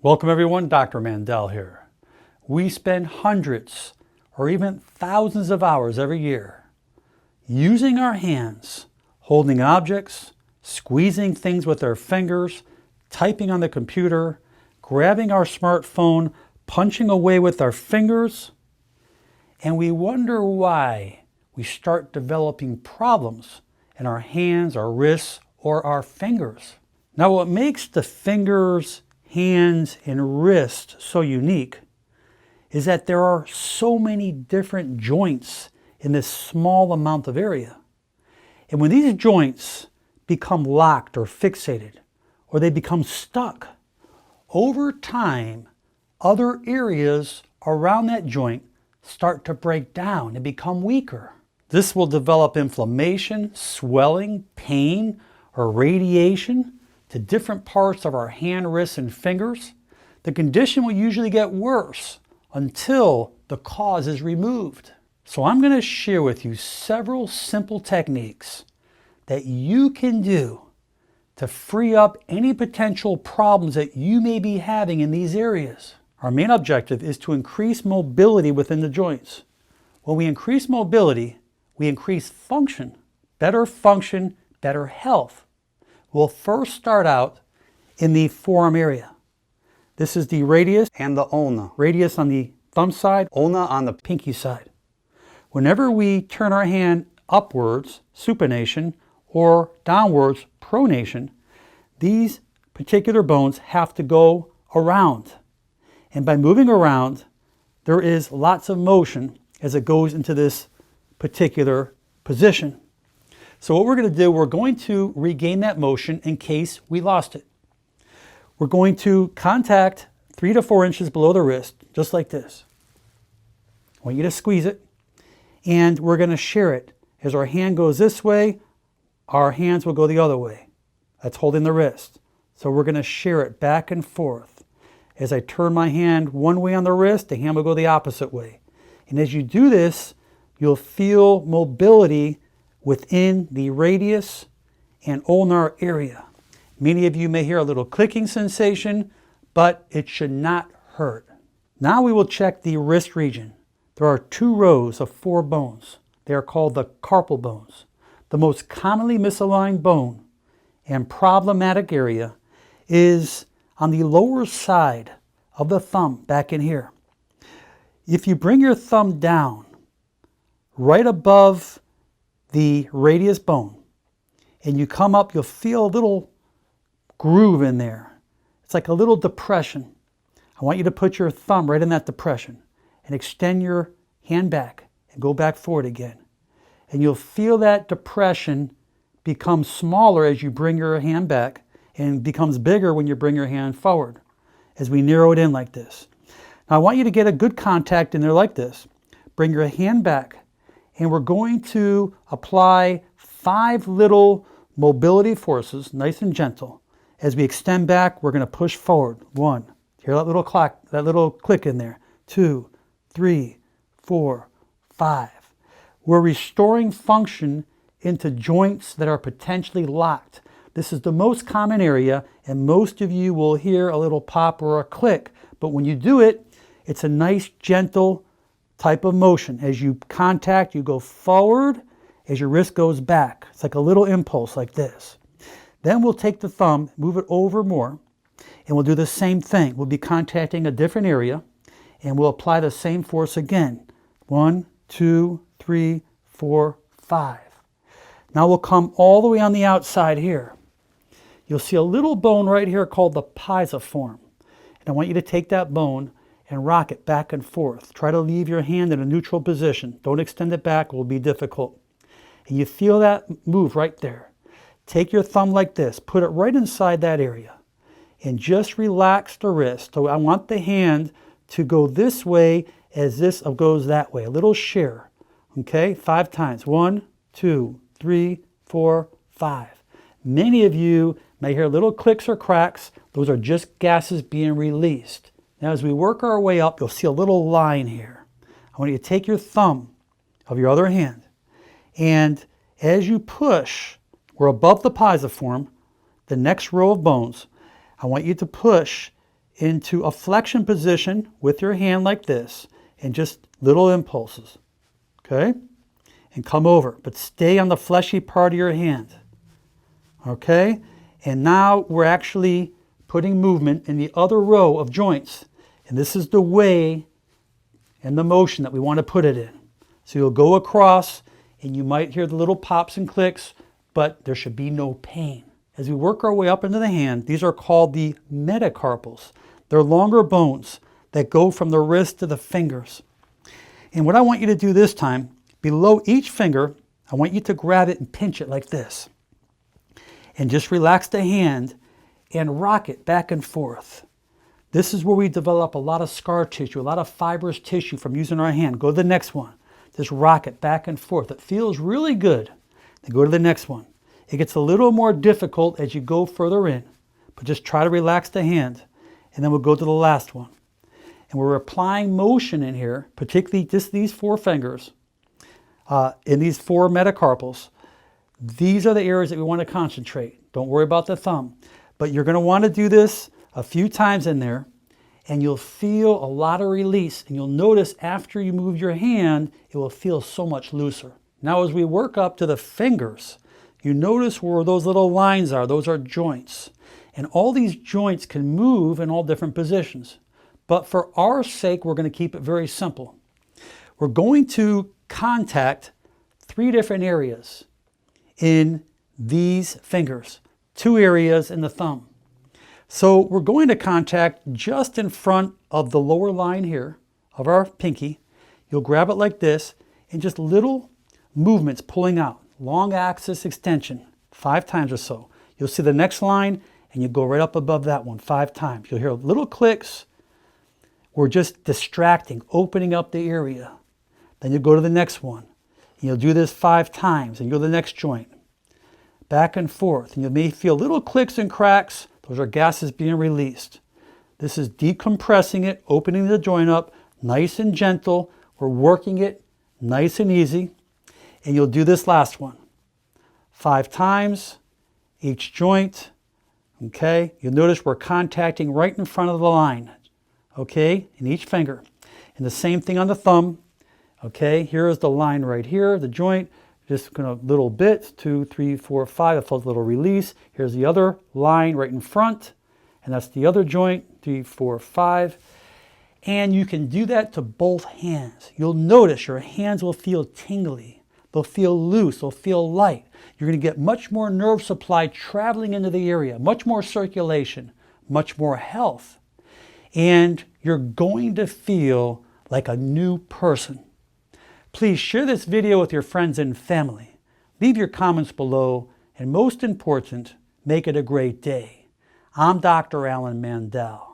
Welcome everyone, Dr. Mandell here. We spend hundreds or even thousands of hours every year using our hands, holding objects, squeezing things with our fingers, typing on the computer, grabbing our smartphone, punching away with our fingers, and we wonder why we start developing problems in our hands, our wrists, or our fingers. Now, what makes the fingers, hands, and wrist so unique is that there are so many different joints in this small amount of area. And when these joints become locked or fixated, or they become stuck, over time, other areas around that joint start to break down and become weaker. This will develop inflammation, swelling, pain, or radiation to different parts of our hand, wrists, and fingers. The condition will usually get worse until the cause is removed. So I'm going to share with you several simple techniques that you can do to free up any potential problems that you may be having in these areas. Our main objective is to increase mobility within the joints. When we increase mobility, we increase function, better health. We'll first start out in the forearm area. This is the radius and the ulna. Radius on the thumb side, Ulna on the pinky side. Whenever we turn our hand upwards, supination, or downwards, pronation, these particular bones have to go around. And by moving around, there is lots of motion as it goes into this particular position. So what we're going to do, we're going to regain that motion in case we lost it. We're going to contact 3 to 4 inches below the wrist, just like this. I want you to squeeze it, and we're going to share it. As our hand goes this way, our hands will go the other way. That's holding the wrist. So we're going to share it back and forth. As I turn my hand one way on the wrist, the hand will go the opposite way. And as you do this, you'll feel mobility within the radius and ulnar area. Many of you may hear a little clicking sensation, but it should not hurt. Now we will check the wrist region. There are 2 rows of 4 bones. They are called the carpal bones. The most commonly misaligned bone and problematic area is on the lower side of the thumb, back in here. If you bring your thumb down right above the radius bone and you come up, you'll feel a little groove in there. It's like a little depression. I want you to put your thumb right in that depression and extend your hand back and go back forward again. And you'll feel that depression become smaller as you bring your hand back and becomes bigger when you bring your hand forward as we narrow it in like this. Now I want you to get a good contact in there like this. Bring your hand back, and we're going to apply 5 little mobility forces, nice and gentle. As we extend back, we're going to push forward. 1, hear that little clock, that little click in there. 2, 3, 4, 5. We're restoring function into joints that are potentially locked. This is the most common area, and most of you will hear a little pop or a click. But when you do it, it's a nice, gentle type of motion. As you contact, you go forward. As your wrist goes back, it's like a little impulse like this. Then we'll take the thumb, move it over more, and we'll do the same thing. We'll be contacting a different area, and we'll apply the same force again. 1, 2, 3, 4, 5. Now we'll come all the way on the outside here. You'll see a little bone right here called the pisiform. And I want you to take that bone and rock it back and forth. Try to leave your hand in a neutral position. Don't extend it back, it will be difficult. And you feel that move right there. Take your thumb like this, put it right inside that area, and just relax the wrist. So I want the hand to go this way as this goes that way. A little share. Okay, 5 times. 1, 2, 3, 4, 5. Many of you may hear little clicks or cracks. Those are just gases being released. Now as we work our way up, you'll see a little line here. I want you to take your thumb of your other hand, and as you push, we're above the pisiform, the next row of bones, I want you to push into a flexion position with your hand like this, and just little impulses, okay? And come over, but stay on the fleshy part of your hand, okay? And now we're actually putting movement in the other row of joints, and this is the way and the motion that we want to put it in. So you'll go across, and you might hear the little pops and clicks, but there should be no pain. As we work our way up into the hand, these are called the metacarpals. They're longer bones that go from the wrist to the fingers. And what I want you to do this time, below each finger, I want you to grab it and pinch it like this. And just relax the hand and rock it back and forth. This is where we develop a lot of scar tissue, a lot of fibrous tissue from using our hand. Go to the next one. Just rock it back and forth. It feels really good. Then go to the next one. It gets a little more difficult as you go further in, but just try to relax the hand. And then we'll go to the last one. And we're applying motion in here, particularly just these 4 fingers, in these 4 metacarpals. These are the areas that we want to concentrate. Don't worry about the thumb. But you're going to want to do this a few times in there, and you'll feel a lot of release. And you'll notice after you move your hand, it will feel so much looser. Now as we work up to the fingers, you notice where those little lines are. Those are joints. And all these joints can move in all different positions. But for our sake, we're going to keep it very simple. We're going to contact 3 different areas in these fingers, 2 areas in the thumb. So we're going to contact just in front of the lower line here of our pinky. You'll grab it like this, and just little movements pulling out. Long axis extension, 5 times or so. You'll see the next line, and you go right up above that one 5 times. You'll hear little clicks. We're just distracting, opening up the area. Then you go to the next one. And you'll do this 5 times, and you go to the next joint. Back and forth. And you may feel little clicks and cracks. Those are gases being released. This is decompressing it, opening the joint up, nice and gentle. We're working it nice and easy. And you'll do this last one 5 times, each joint. Okay, you'll notice we're contacting right in front of the line, okay, in each finger. And the same thing on the thumb, okay, here is the line right here, the joint, just gonna little bits, 2, 3, 4, 5, it feels a little release. Here's the other line right in front, and that's the other joint, 3, 4, 5. And you can do that to both hands. You'll notice your hands will feel tingly. They'll feel loose, they'll feel light. You're going to get much more nerve supply traveling into the area, much more circulation, much more health. And you're going to feel like a new person. Please share this video with your friends and family. Leave your comments below, and most important, make it a great day. I'm Dr. Alan Mandell.